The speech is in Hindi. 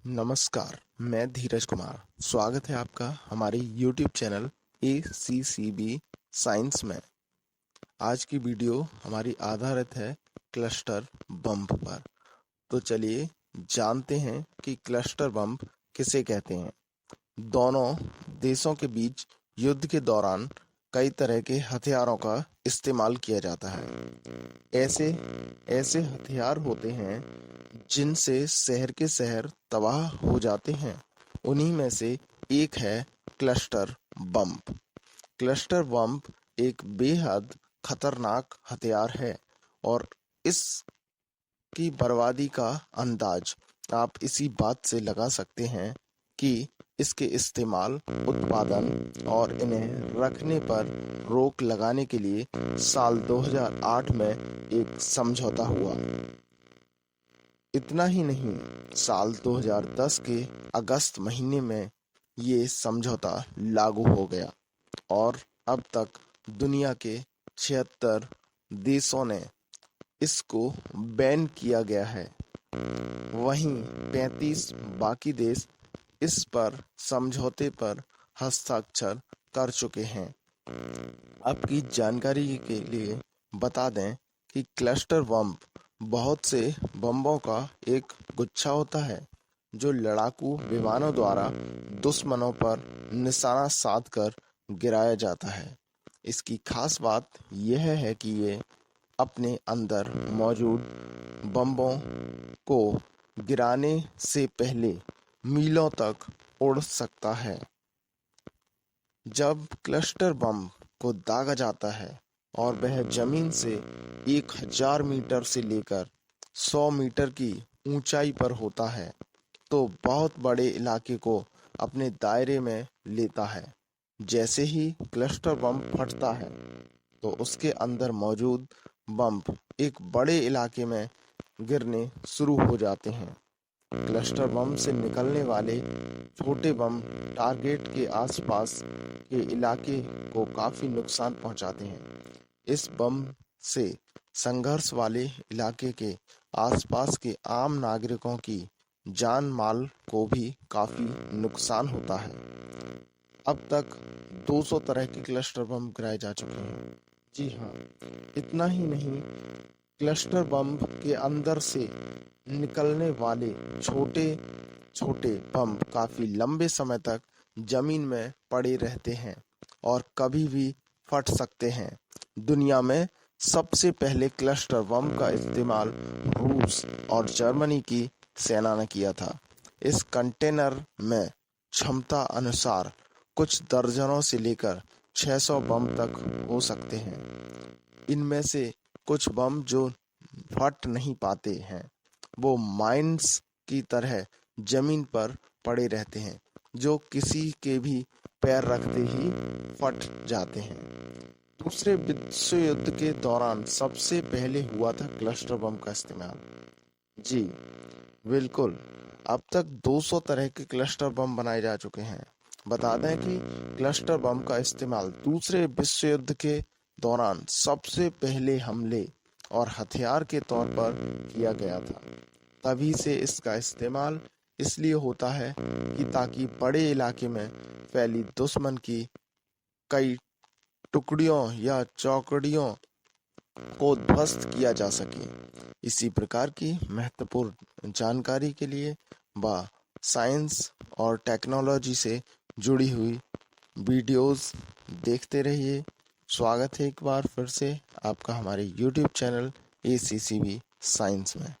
नमस्कार, मैं धीरज कुमार। स्वागत है आपका हमारे YouTube चैनल ACCB साइंस में। आज की वीडियो हमारी आधारित है क्लस्टर बम पर। तो चलिए जानते हैं कि क्लस्टर बम किसे कहते हैं। दोनों देशों के बीच युद्ध के दौरान कई तरह के हथियारों का इस्तेमाल किया जाता है। ऐसे ऐसे हथियार होते हैं जिनसे शहर के शहर तबाह हो जाते हैं। उन्हीं में से एक है क्लस्टर बम। क्लस्टर बम एक बेहद खतरनाक हथियार है और इसकी बर्बादी का अंदाज आप इसी बात से लगा सकते हैं कि इसके इस्तेमाल, उत्पादन और इन्हें रखने पर रोक लगाने के लिए साल 2008 में एक समझौता हुआ। इतना ही नहीं, साल 2010 के अगस्त महीने में ये समझौता लागू हो गया और अब तक दुनिया के 76 देशों ने इसको बैन किया गया है। वहीं 35 बाकी देश इस पर समझौते पर हस्ताक्षर कर चुके हैं। आपकी जानकारी के लिए बता दें कि क्लस्टर बम बहुत से बम्बों का एक गुच्छा होता है जो लड़ाकू विमानों द्वारा दुश्मनों पर निशाना साधकर गिराया जाता है। इसकी खास बात यह है कि ये अपने अंदर मौजूद बम्बों को गिराने से पहले मीलों तक उड़ सकता है। जब क्लस्टर बम को दागा जाता है और वह जमीन से 1000 मीटर से लेकर 100 मीटर की ऊंचाई पर होता है तो बहुत बड़े इलाके को अपने दायरे में लेता है। जैसे ही क्लस्टर बम फटता है तो उसके अंदर मौजूद बम एक बड़े इलाके में गिरने शुरू हो जाते हैं। क्लस्टर बम से निकलने वाले छोटे बम टारगेट के आसपास के इलाके को काफी नुकसान पहुंचाते हैं। इस बम से संघर्ष वाले इलाके के आसपास के आम नागरिकों की जान माल को भी काफी नुकसान होता है। अब तक 200 तरह के क्लस्टर बम गिराए जा चुके हैं। जी हाँ, इतना ही नहीं, क्लस्टर बम के अंदर से निकलने वाले छोटे छोटे बम काफी लंबे समय तक जमीन में पड़े रहते हैं और कभी भी फट सकते हैं। दुनिया में सबसे पहले क्लस्टर बम का इस्तेमाल रूस और जर्मनी की सेना ने किया था। इस कंटेनर में क्षमता अनुसार कुछ दर्जनों से लेकर 600 बम तक हो सकते हैं। इनमें से कुछ बम जो फट नहीं पाते हैं वो माइंस की तरह जमीन पर पड़े रहते हैं जो किसी के भी पैर रखते ही फट जाते हैं। दूसरे विश्व युद्ध के दौरान सबसे पहले हुआ था क्लस्टर बम का इस्तेमाल। जी बिल्कुल, अब तक 200 तरह के क्लस्टर बम बनाए जा चुके हैं। बता दें कि क्लस्टर बम का इस्तेमाल दूसरे विश्व युद्ध के दौरान सबसे पहले हमले और हथियार के तौर पर किया गया था। तभी से इसका इस्तेमाल इसलिए होता है कि ताकि बड़े इलाके में फैली दुश्मन की कई टुकड़ियों या चौकड़ियों को ध्वस्त किया जा सके। इसी प्रकार की महत्वपूर्ण जानकारी के लिए व साइंस और टेक्नोलॉजी से जुड़ी हुई वीडियोस देखते रहिए। स्वागत है एक बार फिर से आपका हमारे YouTube चैनल ACCB साइंस में।